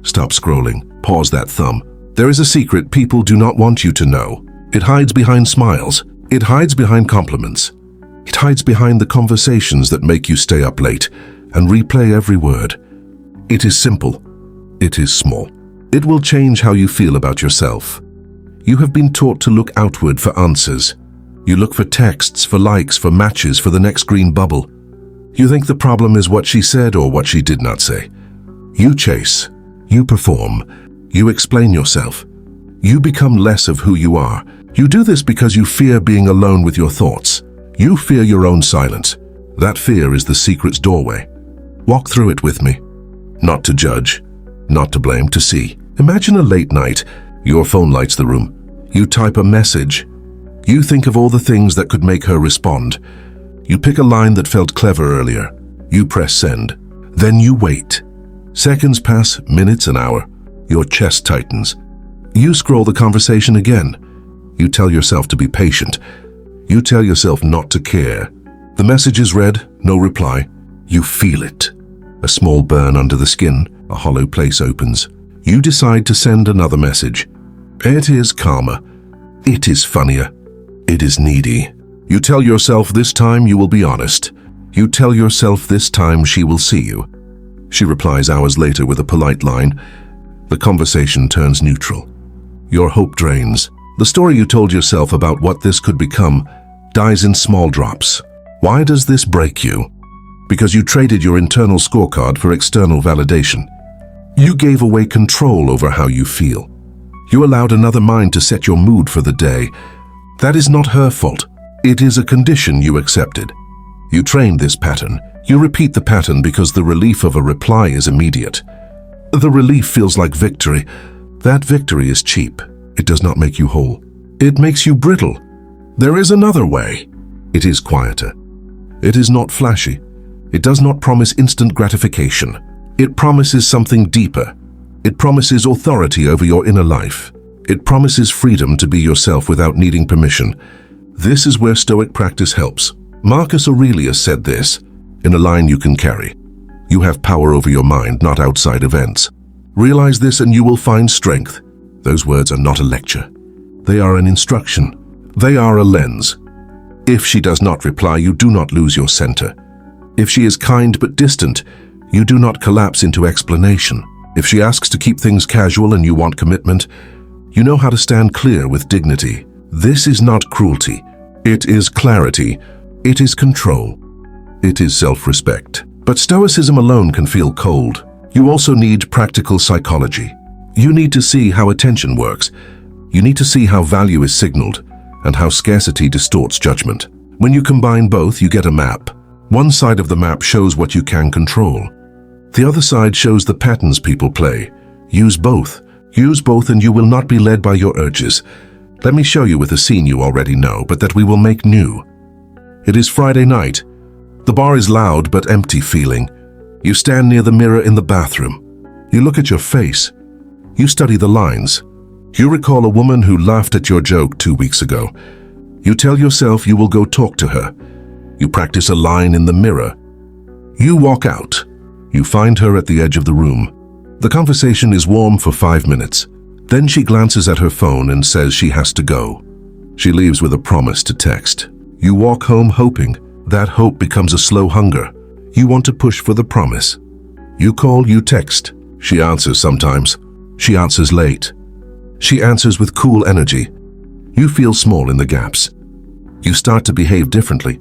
Stop scrolling. Pause that thumb. There is a secret people do not want you to know. It hides behind smiles. It hides behind compliments. It hides behind the conversations that make you stay up late and replay every word. It is simple. It is small. It will change how you feel about yourself. You have been taught to look outward for answers. You look for texts, for likes, for matches, for the next green bubble. You think the problem is what she said or what she did not say. You chase. You perform. You explain yourself. You become less of who you are. You do this because you fear being alone with your thoughts. You fear your own silence. That fear is the secret's doorway. Walk through it with me. Not to judge, not to blame, to see. Imagine a late night. Your phone lights the room. You type a message. You think of all the things that could make her respond. You pick a line that felt clever earlier. You press send. Then you wait. Seconds pass, minutes, an hour. Your chest tightens. You scroll the conversation again. You tell yourself to be patient. You tell yourself not to care. The message is read, no reply. You feel it. A small burn under the skin, a hollow place opens. You decide to send another message. It is calmer. It is funnier. It is needy. You tell yourself this time you will be honest. You tell yourself this time she will see you. She replies hours later with a polite line. The conversation turns neutral. Your hope drains. The story you told yourself about what this could become dies in small drops. Why does this break you? Because you traded your internal scorecard for external validation. You gave away control over how you feel. You allowed another mind to set your mood for the day. That is not her fault. It is a condition you accepted. You trained this pattern. You repeat the pattern because the relief of a reply is immediate. The relief feels like victory. That victory is cheap. It does not make you whole. It makes you brittle. There is another way. It is quieter. It is not flashy. It does not promise instant gratification. It promises something deeper. It promises authority over your inner life. It promises freedom to be yourself without needing permission. This is where Stoic practice helps. Marcus Aurelius said this, in a line you can carry. You have power over your mind, not outside events. Realize this and you will find strength. Those words are not a lecture. They are an instruction. They are a lens. If she does not reply, you do not lose your center. If she is kind but distant, you do not collapse into explanation. If she asks to keep things casual and you want commitment, you know how to stand clear with dignity. This is not cruelty. It is clarity. It is control. It is self-respect. But Stoicism alone can feel cold. You also need practical psychology. You need to see how attention works. You need to see how value is signaled and how scarcity distorts judgment. When you combine both, you get a map. One side of the map shows what you can control. The other side shows the patterns people play. Use both. Use both and you will not be led by your urges. Let me show you with a scene you already know, but that we will make new. It is Friday night. The bar is loud but empty feeling. You stand near the mirror in the bathroom. You look at your face. You study the lines. You recall a woman who laughed at your joke 2 weeks ago. You tell yourself you will go talk to her. You practice a line in the mirror. You walk out. You find her at the edge of the room. The conversation is warm for 5 minutes. Then she glances at her phone and says she has to go. She leaves with a promise to text. You walk home hoping. That hope becomes a slow hunger. You want to push for the promise. You call, you text. She answers sometimes. She answers late. She answers with cool energy. You feel small in the gaps. You start to behave differently.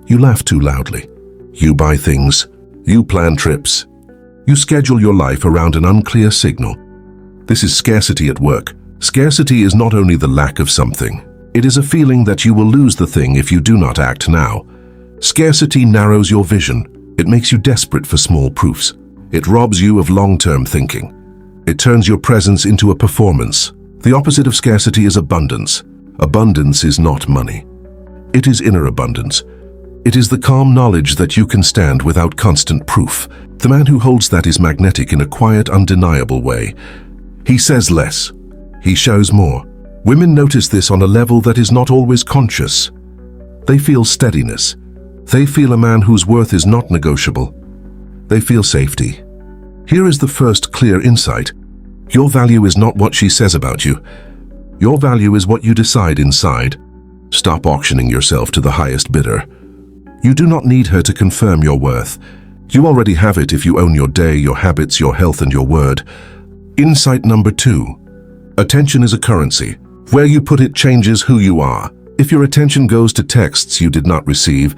You laugh too loudly. You buy things. You plan trips. You schedule your life around an unclear signal. This is scarcity at work. Scarcity is not only the lack of something. It is a feeling that you will lose the thing if you do not act now. Scarcity narrows your vision. It makes you desperate for small proofs. It robs you of long-term thinking. It turns your presence into a performance. The opposite of scarcity is abundance. Abundance is not money. It is inner abundance. It is the calm knowledge that you can stand without constant proof. The man who holds that is magnetic in a quiet, undeniable way. He says less. He shows more. Women notice this on a level that is not always conscious. They feel steadiness. They feel a man whose worth is not negotiable. They feel safety. Here is the first clear insight. Your value is not what she says about you. Your value is what you decide inside. Stop auctioning yourself to the highest bidder. You do not need her to confirm your worth. You already have it if you own your day, your habits, your health, and your word. Insight number 2. Attention is a currency. Where you put it changes who you are. If your attention goes to texts you did not receive,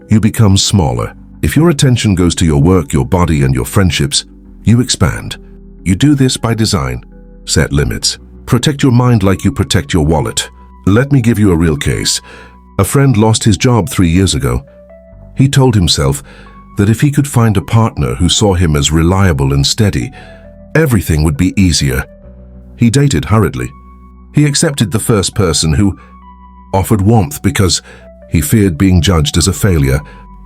you become smaller. If your attention goes to your work, your body, and your friendships, you expand. You do this by design. Set limits. Protect your mind like you protect your wallet. Let me give you a real case. A friend lost his job 3 years ago. He told himself that if he could find a partner who saw him as reliable and steady, everything would be easier. He dated hurriedly. He accepted the first person who offered warmth because he feared being judged as a failure.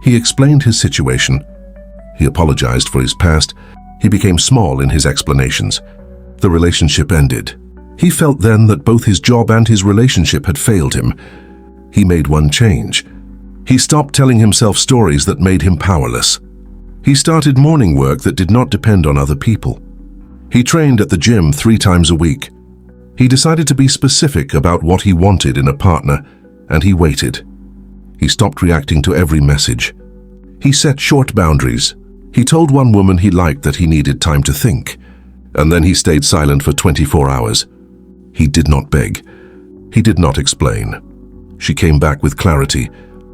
He explained his situation. He apologized for his past. He became small in his explanations. The relationship ended. He felt then that both his job and his relationship had failed him. He made one change. He stopped telling himself stories that made him powerless. He started morning work that did not depend on other people. He trained at the gym 3 times a week. He decided to be specific about what he wanted in a partner, and he waited. He stopped reacting to every message. He set short boundaries. He told one woman he liked that he needed time to think, and then he stayed silent for 24 hours. He did not beg. He did not explain. She came back with clarity.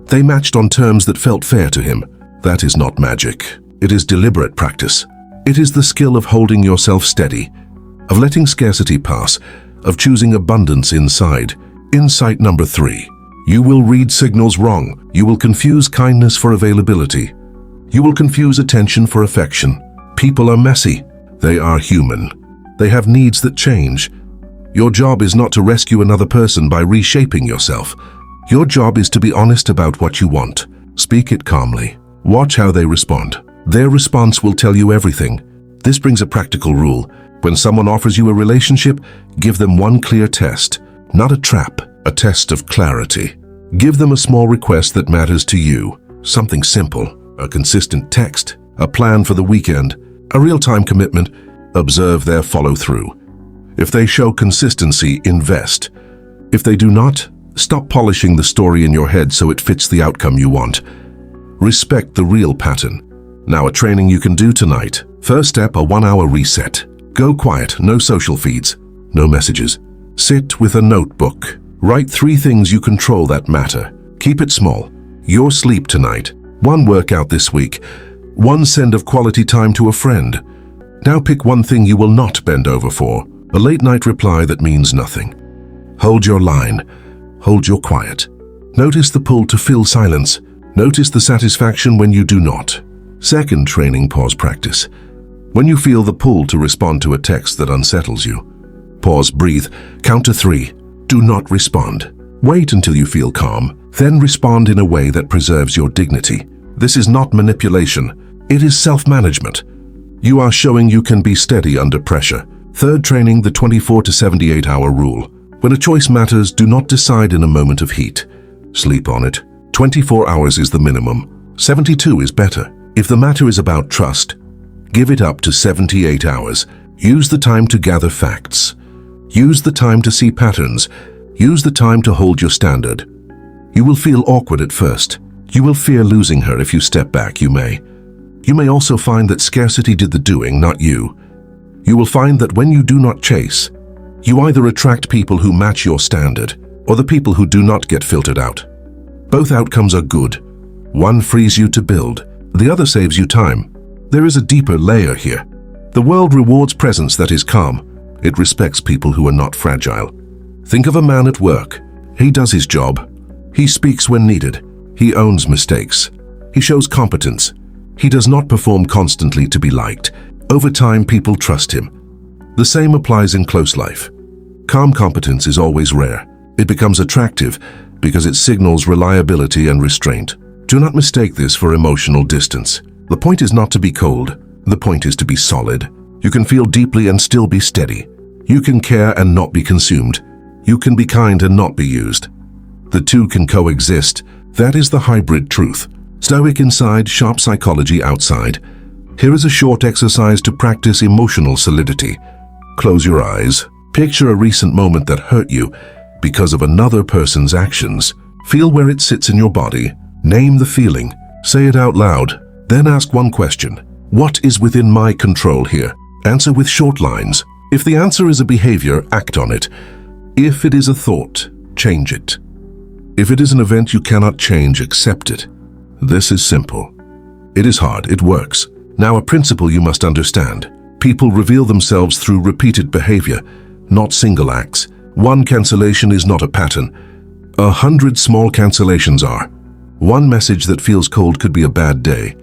They matched on terms that felt fair to him. That is not magic. It is deliberate practice. It is the skill of holding yourself steady, of letting scarcity pass, of choosing abundance inside. Insight number 3. You will read signals wrong. You will confuse kindness for availability. You will confuse attention for affection. People are messy. They are human. They have needs that change. Your job is not to rescue another person by reshaping yourself. Your job is to be honest about what you want. Speak it calmly. Watch how they respond. Their response will tell you everything. This brings a practical rule. When someone offers you a relationship, give them one clear test, not a trap, a test of clarity. Give them a small request that matters to you. Something simple, a consistent text, a plan for the weekend, a real-time commitment. Observe their follow-through. If they show consistency, invest. If they do not, stop polishing the story in your head so it fits the outcome you want. Respect the real pattern. Now a training you can do tonight. First step, a 1-hour reset. Go quiet, no social feeds, no messages. Sit with a notebook. Write 3 things you control that matter. Keep it small. Your sleep tonight. 1 workout this week. 1 send of quality time to a friend. Now pick 1 thing you will not bend over for. A late-night reply that means nothing. Hold your line. Hold your quiet. Notice the pull to fill silence. Notice the satisfaction when you do not. Second training, pause practice. When you feel the pull to respond to a text that unsettles you, pause, breathe, count to 3. Do not respond. Wait until you feel calm, then respond in a way that preserves your dignity. This is not manipulation. It is self-management. You are showing you can be steady under pressure. Third training, the 24 to 78 hour rule. When a choice matters, do not decide in a moment of heat. Sleep on it. 24 hours is the minimum. 72 is better. If the matter is about trust, give it up to 78 hours. Use the time to gather facts. Use the time to see patterns. Use the time to hold your standard. You will feel awkward at first. You will fear losing her if you step back, you may. You may also find that scarcity did the doing, not you. You will find that when you do not chase, you either attract people who match your standard or the people who do not get filtered out. Both outcomes are good. One frees you to build. The other saves you time. There is a deeper layer here. The world rewards presence that is calm. It respects people who are not fragile. Think of a man at work. He does his job. He speaks when needed. He owns mistakes. He shows competence. He does not perform constantly to be liked. Over time, people trust him. The same applies in close life. Calm competence is always rare. It becomes attractive because it signals reliability and restraint. Do not mistake this for emotional distance. The point is not to be cold. The point is to be solid. You can feel deeply and still be steady. You can care and not be consumed. You can be kind and not be used. The two can coexist. That is the hybrid truth. Stoic inside, sharp psychology outside. Here is a short exercise to practice emotional solidity. Close your eyes. Picture a recent moment that hurt you because of another person's actions. Feel where it sits in your body. Name the feeling. Say it out loud. Then ask one question. What is within my control here? Answer with short lines. If the answer is a behavior, act on it. If it is a thought, change it. If it is an event you cannot change, accept it. This is simple. It is hard, it works. Now a principle you must understand. People reveal themselves through repeated behavior, not single acts. One cancellation is not a pattern. 100 small cancellations are. One message that feels cold could be a bad day.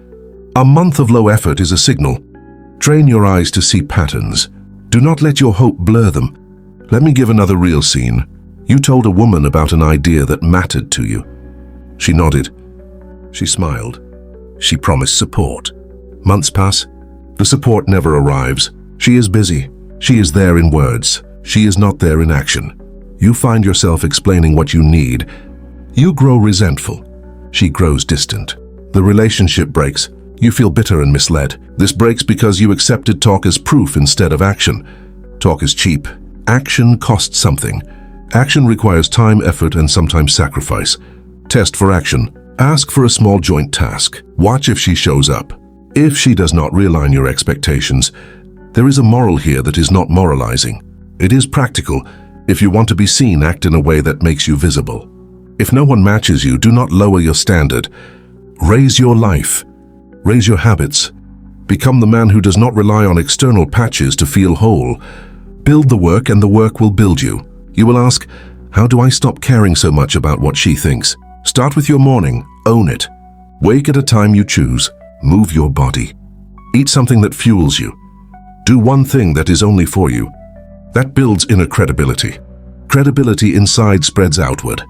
A month of low effort is a signal. Train your eyes to see patterns. Do not let your hope blur them. Let me give another real scene. You told a woman about an idea that mattered to you. She nodded. She smiled. She promised support. Months pass. The support never arrives. She is busy. She is there in words. She is not there in action. You find yourself explaining what you need. You grow resentful. She grows distant. The relationship breaks. You feel bitter and misled. This breaks because you accepted talk as proof instead of action. Talk is cheap. Action costs something. Action requires time, effort, and sometimes sacrifice. Test for action. Ask for a small joint task. Watch if she shows up. If she does not realign your expectations, there is a moral here that is not moralizing. It is practical. If you want to be seen, act in a way that makes you visible. If no one matches you, do not lower your standard. Raise your life. Raise your habits. Become the man who does not rely on external patches to feel whole. Build the work and the work will build you. You will ask, how do I stop caring so much about what she thinks? Start with your morning. Own it. Wake at a time you choose. Move your body. Eat something that fuels you. Do one thing that is only for you. That builds inner credibility. Credibility inside spreads outward.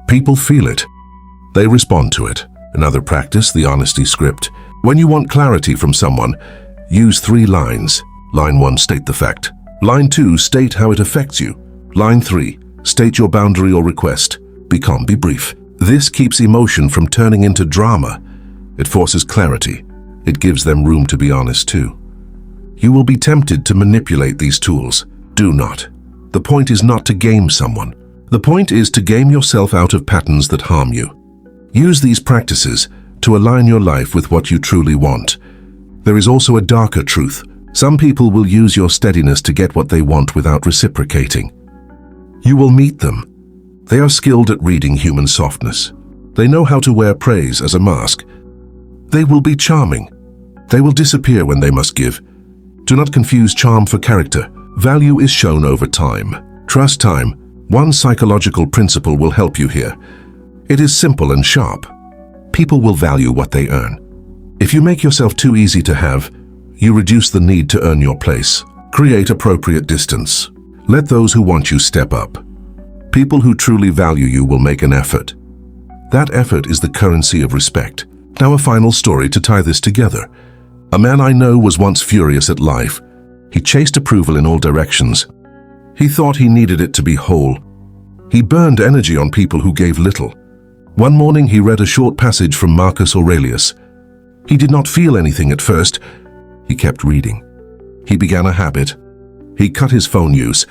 People feel it. They respond to it. Another practice, the honesty script. When you want clarity from someone, use 3 lines. Line 1, state the fact. Line 2, state how it affects you. Line 3, state your boundary or request. Be calm, be brief. This keeps emotion from turning into drama. It forces clarity. It gives them room to be honest too. You will be tempted to manipulate these tools. Do not. The point is not to game someone. The point is to game yourself out of patterns that harm you. Use these practices to align your life with what you truly want. There is also a darker truth. Some people will use your steadiness to get what they want without reciprocating. You will meet them. They are skilled at reading human softness. They know how to wear praise as a mask. They will be charming. They will disappear when they must give. Do not confuse charm for character. Value is shown over time. Trust time. One psychological principle will help you here. It is simple and sharp. People will value what they earn. If you make yourself too easy to have, you reduce the need to earn your place. Create appropriate distance. Let those who want you step up. People who truly value you will make an effort. That effort is the currency of respect. Now a final story to tie this together. A man I know was once furious at life. He chased approval in all directions. He thought he needed it to be whole. He burned energy on people who gave little. One morning he read a short passage from Marcus Aurelius. He did not feel anything at first. He kept reading. He began a habit. He cut his phone use.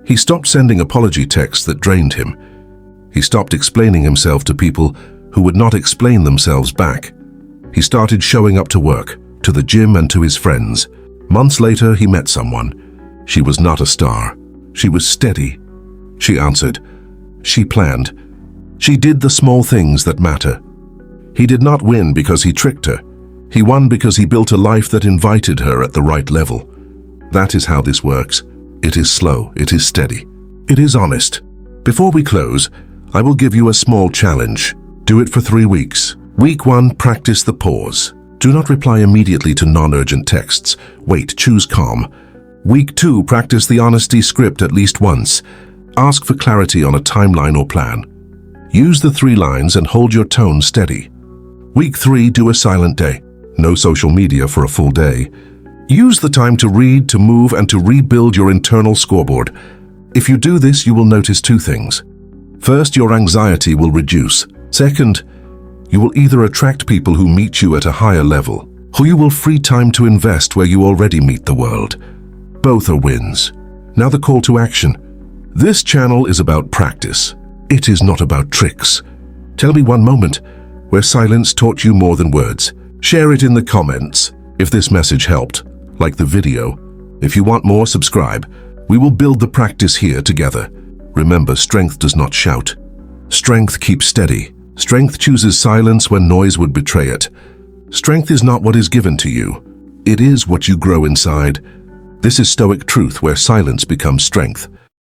He stopped sending apology texts that drained him. He stopped explaining himself to people who would not explain themselves back. He started showing up to work, to the gym and to his friends. Months later, he met someone. She was not a star. She was steady. She answered. She planned. She did the small things that matter. He did not win because he tricked her. He won because he built a life that invited her at the right level. That is how this works. It is slow. It is steady. It is honest. Before we close, I will give you a small challenge. Do it for 3 weeks. Week 1, practice the pause. Do not reply immediately to non-urgent texts. Wait, choose calm. Week 2, practice the honesty script at least once. Ask for clarity on a timeline or plan. Use the 3 lines and hold your tone steady. Week 3, do a silent day. No social media for a full day. Use the time to read, to move, and to rebuild your internal scoreboard. If you do this, you will notice 2 things. First, your anxiety will reduce. Second, you will either attract people who meet you at a higher level, or you will free time to invest where you already meet the world. Both are wins. Now the call to action. This channel is about practice. It is not about tricks. Tell me one moment where silence taught you more than words. Share it in the comments. If this message helped, like the video. If you want more, subscribe. We will build the practice here together. Remember, strength does not shout. Strength keeps steady. Strength chooses silence when noise would betray it. Strength is not what is given to you. It is what you grow inside. This is Stoic truth where silence becomes strength.